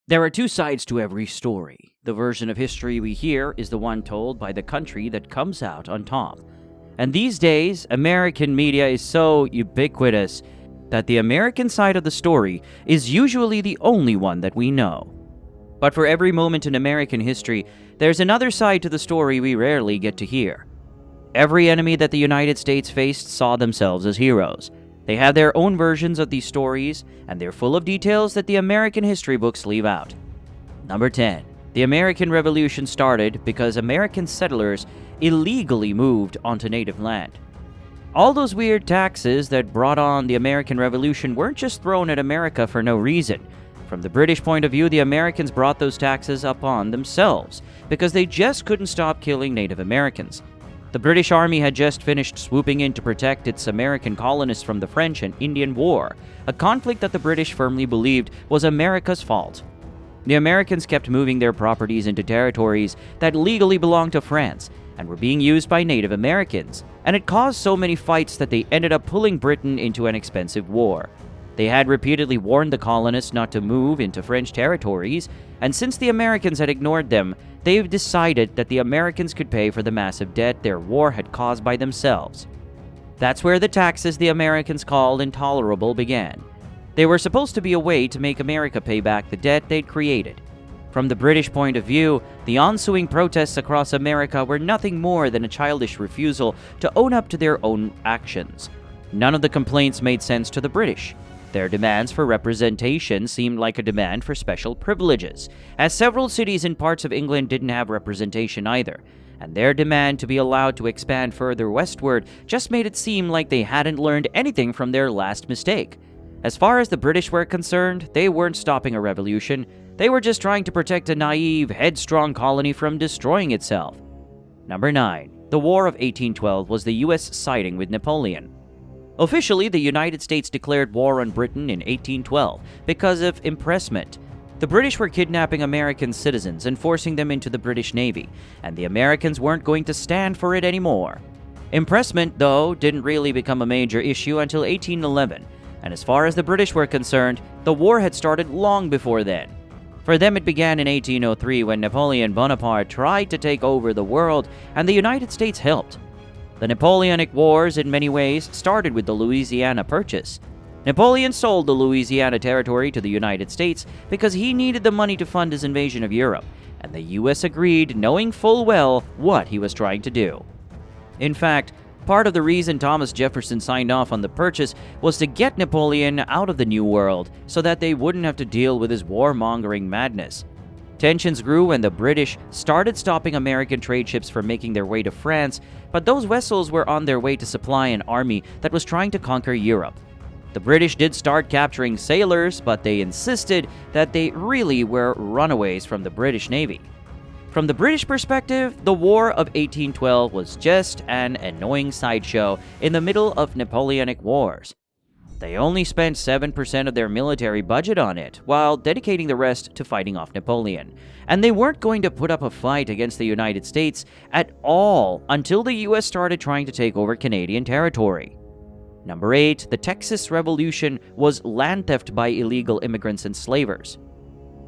There are two sides to every story. The version of history we hear is the one told by the country that comes out on top. And these days, American media is so ubiquitous that the American side of the story is usually the only one that we know. But for every moment in American history, there's another side to the story we rarely get to hear. Every enemy that the United States faced saw themselves as heroes. They have their own versions of these stories, and they're full of details that the American history books leave out. Number 10. The American Revolution started because American settlers illegally moved onto native land. All those weird taxes that brought on the American Revolution weren't just thrown at America for no reason. From the British point of view, the Americans brought those taxes upon themselves because they just couldn't stop killing Native Americans. The British Army had just finished swooping in to protect its American colonists from the French and Indian War, a conflict that the British firmly believed was America's fault. The Americans kept moving their properties into territories that legally belonged to France and were being used by Native Americans, and it caused so many fights that they ended up pulling Britain into an expensive war. They had repeatedly warned the colonists not to move into French territories, and since the Americans had ignored them, they've decided that the Americans could pay for the massive debt their war had caused by themselves. That's where the taxes the Americans called intolerable began. They were supposed to be a way to make America pay back the debt they'd created. From the British point of view, the ensuing protests across America were nothing more than a childish refusal to own up to their own actions. None of the complaints made sense to the British. Their demands for representation seemed like a demand for special privileges, as several cities in parts of England didn't have representation either, and their demand to be allowed to expand further westward just made it seem like they hadn't learned anything from their last mistake. As far as the British were concerned, they weren't stopping a revolution. They were just trying to protect a naive, headstrong colony from destroying itself. Number 9. The War of 1812 was the U.S. siding with Napoleon. Officially, the United States declared war on Britain in 1812 because of impressment. The British were kidnapping American citizens and forcing them into the British Navy, and the Americans weren't going to stand for it anymore. Impressment, though, didn't really become a major issue until 1811, and as far as the British were concerned, the war had started long before then. For them, it began in 1803 when Napoleon Bonaparte tried to take over the world, and the United States helped. The Napoleonic Wars, in many ways, started with the Louisiana Purchase. Napoleon sold the Louisiana Territory to the United States because he needed the money to fund his invasion of Europe, and the U.S. agreed, knowing full well what he was trying to do. In fact, part of the reason Thomas Jefferson signed off on the purchase was to get Napoleon out of the New World so that they wouldn't have to deal with his warmongering madness. Tensions grew when the British started stopping American trade ships from making their way to France, but those vessels were on their way to supply an army that was trying to conquer Europe. The British did start capturing sailors, but they insisted that they really were runaways from the British Navy. From the British perspective, the War of 1812 was just an annoying sideshow in the middle of Napoleonic Wars. They only spent 7% of their military budget on it, while dedicating the rest to fighting off Napoleon. And they weren't going to put up a fight against the United States at all until the US started trying to take over Canadian territory. Number 8. The Texas Revolution was land theft by illegal immigrants and slavers.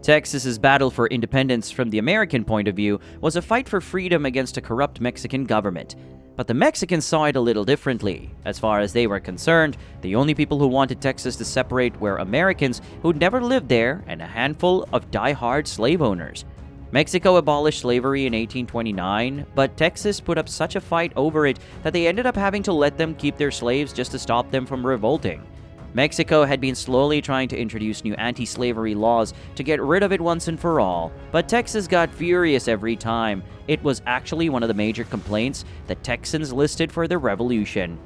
Texas's battle for independence from the American point of view was a fight for freedom against a corrupt Mexican government. But the Mexicans saw it a little differently. As far as they were concerned, the only people who wanted Texas to separate were Americans who'd never lived there and a handful of die-hard slave owners. Mexico abolished slavery in 1829, but Texas put up such a fight over it that they ended up having to let them keep their slaves just to stop them from revolting. Mexico had been slowly trying to introduce new anti-slavery laws to get rid of it once and for all, but Texas got furious every time. It was actually one of the major complaints that Texans listed for the revolution.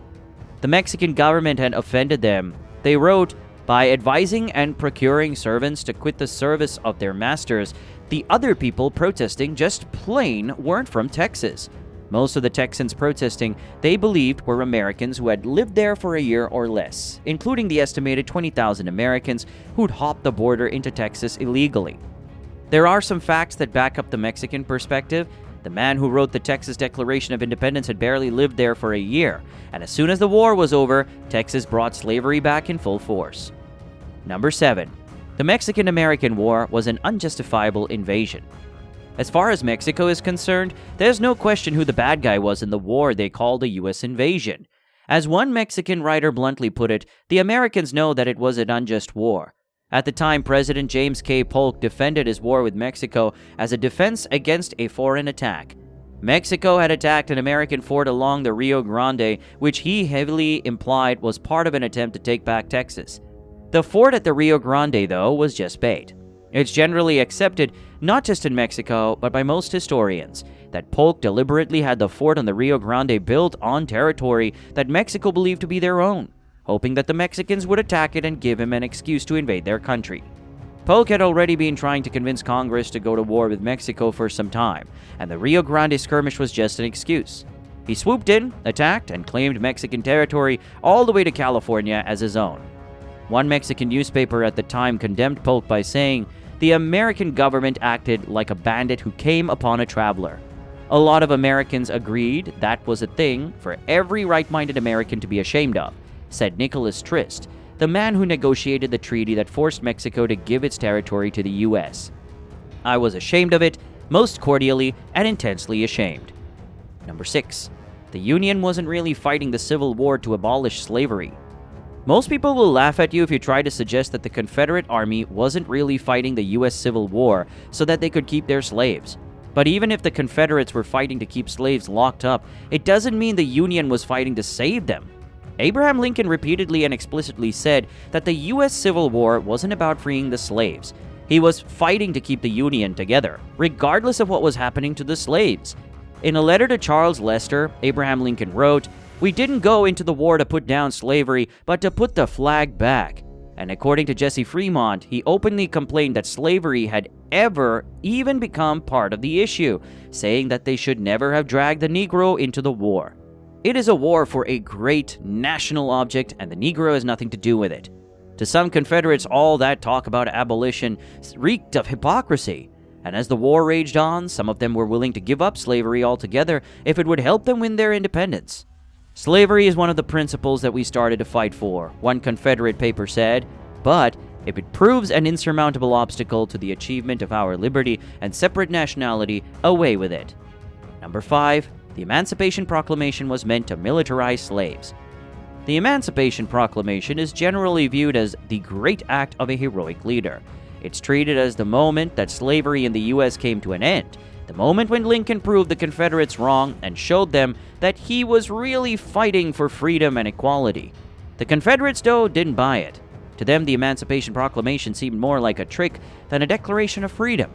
The Mexican government had offended them. They wrote, "By advising and procuring servants to quit the service of their masters, the other people protesting just plain weren't from Texas." Most of the Texans protesting, they believed, were Americans who had lived there for a year or less, including the estimated 20,000 Americans who'd hopped the border into Texas illegally. There are some facts that back up the Mexican perspective. The man who wrote the Texas Declaration of Independence had barely lived there for a year, and as soon as the war was over, Texas brought slavery back in full force. Number 7. The Mexican-American War was an unjustifiable invasion. As far as Mexico is concerned, there's no question who the bad guy was in the war they called a U.S. invasion. As one Mexican writer bluntly put it, the Americans know that it was an unjust war. At the time, President James K. Polk defended his war with Mexico as a defense against a foreign attack. Mexico had attacked an American fort along the Rio Grande, which he heavily implied was part of an attempt to take back Texas. The fort at the Rio Grande, though, was just bait. It's generally accepted, not just in Mexico, but by most historians, that Polk deliberately had the fort on the Rio Grande built on territory that Mexico believed to be their own, hoping that the Mexicans would attack it and give him an excuse to invade their country. Polk had already been trying to convince Congress to go to war with Mexico for some time, and the Rio Grande skirmish was just an excuse. He swooped in, attacked, and claimed Mexican territory all the way to California as his own. One Mexican newspaper at the time condemned Polk by saying, "The American government acted like a bandit who came upon a traveler." A lot of Americans agreed that was a thing for every right-minded American to be ashamed of, said Nicholas Trist, the man who negotiated the treaty that forced Mexico to give its territory to the U.S. "I was ashamed of it, most cordially and intensely ashamed." Number 6. The Union wasn't really fighting the Civil War to abolish slavery. Most people will laugh at you if you try to suggest that the Confederate Army wasn't really fighting the U.S. Civil War so that they could keep their slaves. But even if the Confederates were fighting to keep slaves locked up, it doesn't mean the Union was fighting to save them. Abraham Lincoln repeatedly and explicitly said that the U.S. Civil War wasn't about freeing the slaves. He was fighting to keep the Union together, regardless of what was happening to the slaves. In a letter to Charles Lester, Abraham Lincoln wrote, "We didn't go into the war to put down slavery, but to put the flag back." And according to Jesse Fremont, he openly complained that slavery had ever even become part of the issue, saying that they should never have dragged the Negro into the war. It is a war for a great national object, and the Negro has nothing to do with it. To some Confederates, all that talk about abolition reeked of hypocrisy. And as the war raged on, some of them were willing to give up slavery altogether if it would help them win their independence. "Slavery is one of the principles that we started to fight for," one Confederate paper said, "but if it proves an insurmountable obstacle to the achievement of our liberty and separate nationality, away with it." Number 5. The Emancipation Proclamation was meant to militarize slaves. The Emancipation Proclamation is generally viewed as the great act of a heroic leader. It's treated as the moment that slavery in the U.S. came to an end, the moment when Lincoln proved the Confederates wrong and showed them that he was really fighting for freedom and equality. The Confederates, though, didn't buy it. To them, the Emancipation Proclamation seemed more like a trick than a declaration of freedom.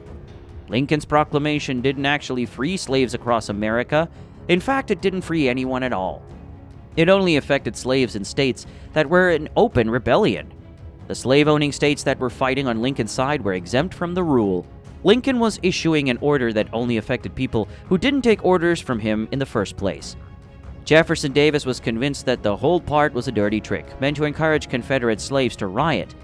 Lincoln's proclamation didn't actually free slaves across America. In fact, it didn't free anyone at all. It only affected slaves in states that were in open rebellion. The slave-owning states that were fighting on Lincoln's side were exempt from the rule. Lincoln was issuing an order that only affected people who didn't take orders from him in the first place. Jefferson Davis was convinced that the whole part was a dirty trick, meant to encourage Confederate slaves to riot.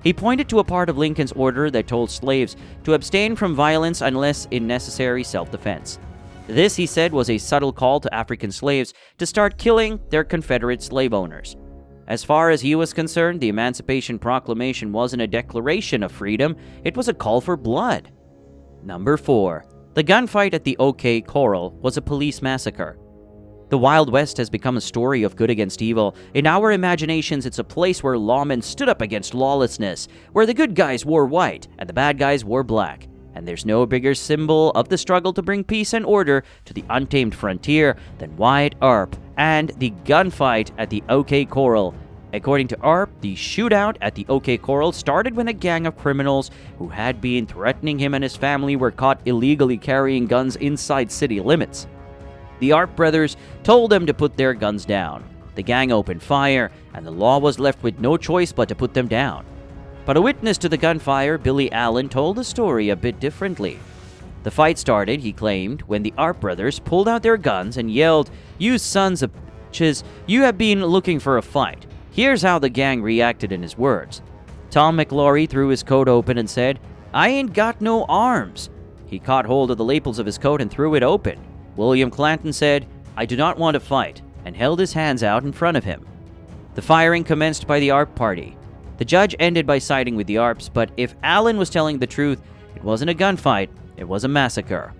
He pointed to a part of Lincoln's order that told slaves to abstain from violence unless in necessary self-defense. This, he said, was a subtle call to African slaves to start killing their Confederate slave owners. As far as he was concerned, the Emancipation Proclamation wasn't a declaration of freedom, it was a call for blood. Number 4. The gunfight at the OK Corral was a police massacre. The Wild West has become a story of good against evil. In our imaginations, it's a place where lawmen stood up against lawlessness, where the good guys wore white and the bad guys wore black. And there's no bigger symbol of the struggle to bring peace and order to the untamed frontier than Wyatt Earp and the gunfight at the OK Corral. According to Earp, the shootout at the OK Corral started when a gang of criminals who had been threatening him and his family were caught illegally carrying guns inside city limits. The Earp brothers told them to put their guns down. The gang opened fire, and the law was left with no choice but to put them down. But a witness to the gunfire, Billy Allen, told the story a bit differently. The fight started, he claimed, when the Earp brothers pulled out their guns and yelled, "You sons of bitches, you have been looking for a fight." Here's how the gang reacted in his words. Tom McLaury threw his coat open and said, "I ain't got no arms." He caught hold of the lapels of his coat and threw it open. William Clanton said, "I do not want to fight," and held his hands out in front of him. The firing commenced by the Earp party. The judge ended by siding with the ARPs, but if Allen was telling the truth, it wasn't a gunfight, it was a massacre.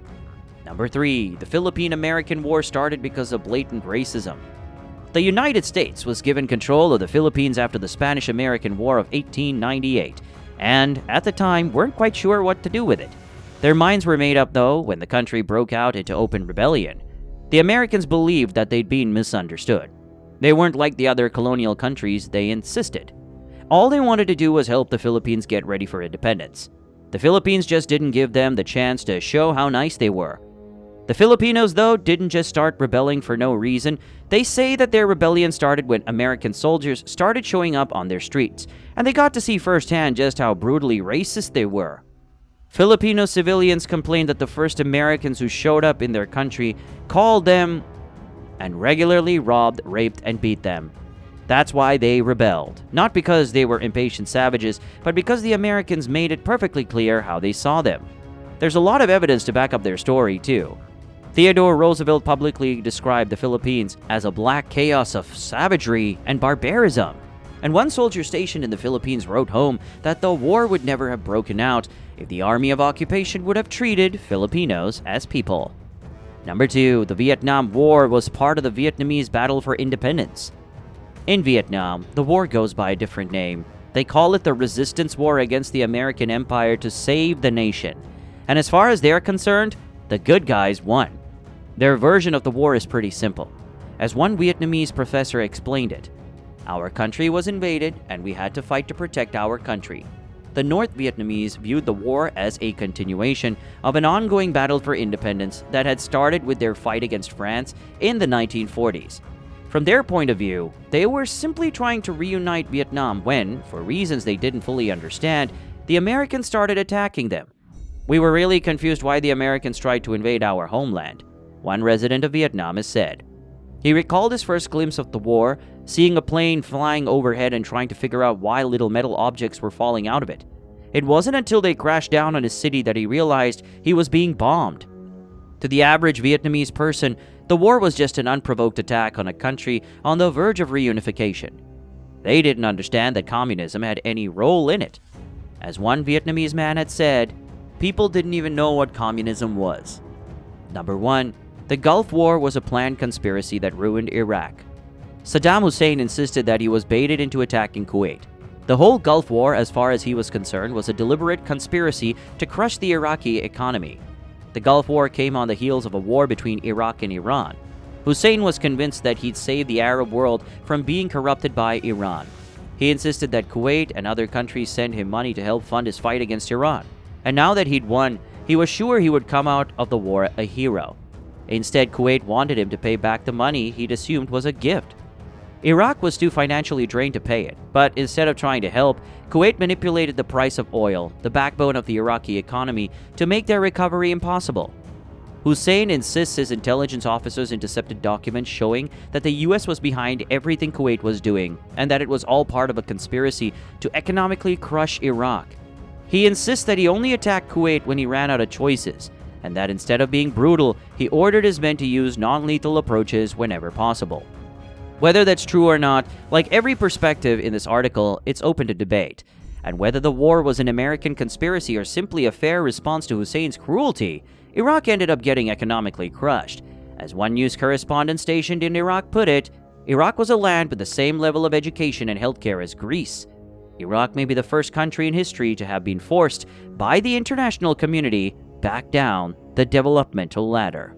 Number 3. The Philippine-American War started because of blatant racism. The United States was given control of the Philippines after the Spanish-American War of 1898, and at the time weren't quite sure what to do with it. Their minds were made up, though, when the country broke out into open rebellion. The Americans believed that they'd been misunderstood. They weren't like the other colonial countries, they insisted. All they wanted to do was help the Philippines get ready for independence. The Philippines just didn't give them the chance to show how nice they were. The Filipinos, though, didn't just start rebelling for no reason. They say that their rebellion started when American soldiers started showing up on their streets, and they got to see firsthand just how brutally racist they were. Filipino civilians complained that the first Americans who showed up in their country called them and regularly robbed, raped, and beat them. That's why they rebelled. Not because they were impatient savages, but because the Americans made it perfectly clear how they saw them. There's a lot of evidence to back up their story, too. Theodore Roosevelt publicly described the Philippines as a black chaos of savagery and barbarism. And one soldier stationed in the Philippines wrote home that the war would never have broken out if the Army of Occupation would have treated Filipinos as people. Number 2. The Vietnam War was part of the Vietnamese battle for independence. In Vietnam, the war goes by a different name. They call it the Resistance War against the American Empire to save the nation. And as far as they're concerned, the good guys won. Their version of the war is pretty simple. As one Vietnamese professor explained it, our country was invaded and we had to fight to protect our country. The North Vietnamese viewed the war as a continuation of an ongoing battle for independence that had started with their fight against France in the 1940s. From their point of view, they were simply trying to reunite Vietnam when, for reasons they didn't fully understand, the Americans started attacking them. We were really confused why the Americans tried to invade our homeland, one resident of Vietnam has said. He recalled his first glimpse of the war, seeing a plane flying overhead and trying to figure out why little metal objects were falling out of it. It wasn't until they crashed down on his city that he realized he was being bombed. To the average Vietnamese person, the war was just an unprovoked attack on a country on the verge of reunification. They didn't understand that communism had any role in it. As one Vietnamese man had said, people didn't even know what communism was. Number 1. The Gulf War was a planned conspiracy that ruined Iraq. Saddam Hussein insisted that he was baited into attacking Kuwait. The whole Gulf War, as far as he was concerned, was a deliberate conspiracy to crush the Iraqi economy. The Gulf War came on the heels of a war between Iraq and Iran. Hussein was convinced that he'd save the Arab world from being corrupted by Iran. He insisted that Kuwait and other countries send him money to help fund his fight against Iran. And now that he'd won, he was sure he would come out of the war a hero. Instead, Kuwait wanted him to pay back the money he'd assumed was a gift. Iraq was too financially drained to pay it, but instead of trying to help, Kuwait manipulated the price of oil, the backbone of the Iraqi economy, to make their recovery impossible. Hussein insists his intelligence officers intercepted documents showing that the US was behind everything Kuwait was doing, and that it was all part of a conspiracy to economically crush Iraq. He insists that he only attacked Kuwait when he ran out of choices, and that instead of being brutal, he ordered his men to use non-lethal approaches whenever possible. Whether that's true or not, like every perspective in this article, it's open to debate. And whether the war was an American conspiracy or simply a fair response to Hussein's cruelty, Iraq ended up getting economically crushed. As one news correspondent stationed in Iraq put it, Iraq was a land with the same level of education and healthcare as Greece. Iraq may be the first country in history to have been forced by the international community back down the developmental ladder.